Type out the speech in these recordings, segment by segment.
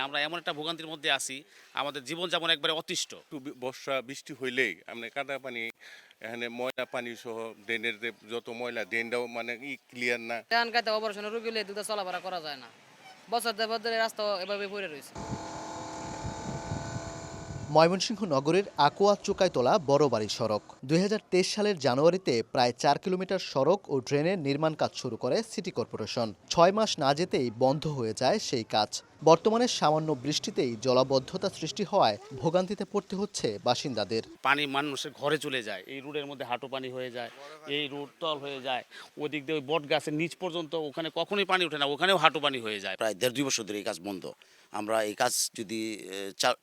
আমরা এমন একটা ভোগান্তির মধ্যে আছি, আমাদের জীবনযাপন একবারে অতিষ্ঠ। একটু বর্ষা বৃষ্টি হইলেই মানে কাদা পানি, এখানে ময়লা পানি সহ ড্রেনের যে যত ময়লা, ড্রেনটাও মানে ক্লিয়ার না। ধান খাইতে অপারেশনের রোগী হলে দুধ চলাফেরা করা যায় না। বছর দেড় বছর ধরে রাস্তা এভাবে পড়ে রয়েছে। ময়মনসিংহ নগরের আকোয়া চোকাইতলা বড় বাড়ি সড়ক ২০২৩ সালের জানুয়ারিতে প্রায় ৪ কিলোমিটার সড়ক ও ড্রেনের নির্মাণ কাজ শুরু করে সিটি কর্পোরেশন। ৬ মাস না যেতেই বন্ধ হয়ে যায় সেই কাজ। বর্তমানে সামান্য বৃষ্টিতেই জলাবদ্ধতা সৃষ্টি হওয়ায় ভোগান্তিতে পড়তে হচ্ছে বাসিন্দাদের। পানি মানুষের ঘরে চলে যায়, এই রোডের মধ্যে হাঁটু পানি হয়ে যায়, এই রোড তল হয়ে যায়, ওদিক দিয়ে ওই বট গাছের নিচ পর্যন্ত ওখানে কখনোই পানি ওঠে না, ওখানেও হাঁটু পানি হয়ে যায়। প্রায় ১.৫-২ বছর ধরে এই কাজ বন্ধ। আমরা এই কাজ যদি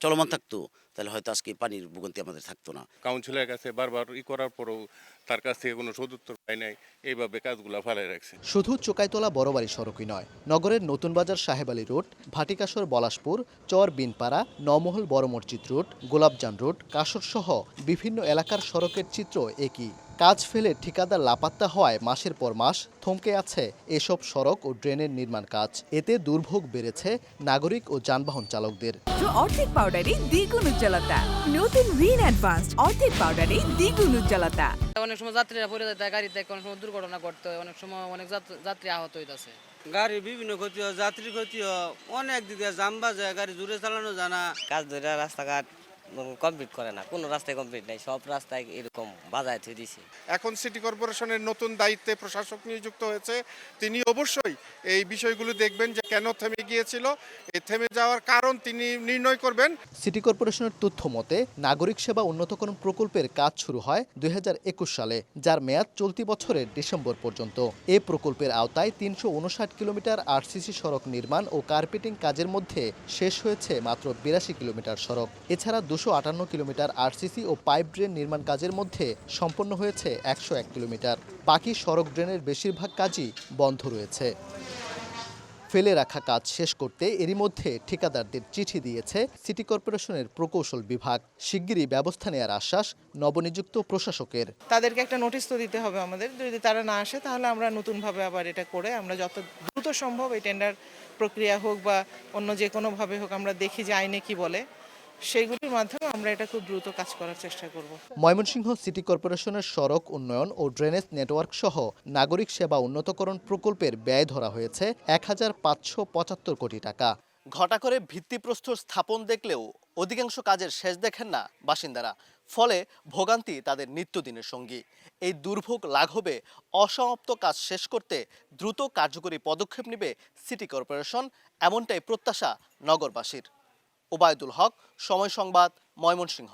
চলমান থাকতো তাহলে হয়তো আজকে পানির ভোগান্তি আমাদের থাকতো না। কাউন্সিলের কাছে বারবার করার পরেও তার কাছ থেকে কোনো সদুত্তর পাই নাই, এইভাবে কাজগুলা ফেলাই রাখছে। শুধু চোকাইতলা বড়বাড়ি সড়কই নয়, নগরের নতুন বাজার সাহেব আলী রোড, ভাটিকাশর বলাশপুর, চর বিনপাড়া, নমহল বড় মসজিদ রোড, গোলাপজান রোড, কাশর সহ বিভিন্ন এলাকার সড়কের চিত্র একই। কাজ ফেলে ঠিকাদার লাপাত্তা হওয়ায় মাসের পর মাস থমকে আছে এসব সড়ক ও ড্রেনের নির্মাণ কাজ। এতে দুর্ভোগ বেড়েছে নাগরিক ও যানবাহন চালকদের। অর্ধেক পাউডারে দ্বিগুণ উজ্জ্বলতা, নতুন রিন অ্যাডভান্সড অর্ধেক পাউডারে দ্বিগুণ উজ্জ্বলতা। অনেক সময় যাত্রীরা পড়ে যেতে হয় গাড়িতে, অনেক সময় দুর্ঘটনা ঘটতে হয়, অনেক সময় অনেক যাত্রী আহত হইতেছে। গাড়ির বিভিন্ন ক্ষতি হয়, যাত্রীর ক্ষতি হয়, অনেক দিকে জাম বাজে, গাড়ি জোরে চালানো যায় না। কাজ ধরে রাস্তাঘাট কমপ্লিট করে না, কোনো রাস্তায় কমপ্লিট নাই, সব রাস্তায় এরকম বাজায় থুয়ে দিছে। এখন সিটি কর্পোরেশনের নতুন দায়িত্বে প্রশাসক নিযুক্ত হয়েছে, তিনি অবশ্যই এই বিষয়গুলো দেখবেন যে কেন থেমে গিয়েছিল, এই থেমে যাওয়ার কারণ তিনি নির্ণয় করবেন। সিটি কর্পোরেশনের তথ্য মতে নাগরিক সেবা উন্নতকরণ প্রকল্পের কাজ শুরু হয় ২০২১ সালে, যার মেয়াদ চলতি বছরের ডিসেম্বর পর্যন্ত। এ প্রকল্পের আওতায় ৩৫৯ কিলোমিটার আরসিসি সড়ক নির্মাণ ও কার্পেটিং কাজের মধ্যে শেষ হয়েছে মাত্র ৮২ কিলোমিটার সড়ক। এছাড়া ২৫৮ কিলোমিটার আরসিসি ও পাইপ ড্রেন নির্মাণ কাজের মধ্যে সম্পন্ন হয়েছে ১০১ কিলোমিটার। বাকি সড়ক ড্রেনের বেশিরভাগ কাজই বন্ধ রয়েছে। ফেলে রাখা কাজ শেষ করতে এরই মধ্যে ঠিকাদারদের চিঠি দিয়েছে সিটি কর্পোরেশনের প্রকৌশল বিভাগ। শিগগিরই ব্যবস্থা নেওয়ার আশ্বাস নবনিযুক্ত প্রশাসকের। তাদেরকে একটা নোটিশ তো দিতে হবে আমাদের, যদি তারা না আসে তাহলে আমরা নতুনভাবে আবার এটা করে আমরা যত দ্রুত সম্ভব এই টেন্ডার প্রক্রিয়া হোক বা অন্য যে কোনোভাবে হোক, আমরা দেখি যে আইনে কি বলে, সেইগুলির মাধ্যমে আমরা এটা খুব দ্রুত কাজ করার চেষ্টা করব। ময়মনসিংহ সিটি কর্পোরেশনের সড়ক উন্নয়ন ও ড্রেনেজ নেটওয়ার্ক সহ নাগরিক সেবা উন্নতকরণ প্রকল্পের ব্যয় ধরা হয়েছে ১,৫৭৫ কোটি টাকা। ঘটা করে ভিত্তিপ্রস্তর স্থাপন দেখলেও অধিকাংশ কাজের শেষ দেখেন না বাসিন্দারা। ফলে ভোগান্তি তাদের নিত্যদিনের সঙ্গী। এই দুর্ভোগ লাঘবে অসমাপ্ত কাজ শেষ করতে দ্রুত কার্যকরী পদক্ষেপ নেবে সিটি কর্পোরেশন, এমনটাই প্রত্যাশা নগরবাসীর। ওবায়দুল হক, সময় সংবাদ, ময়মনসিংহ।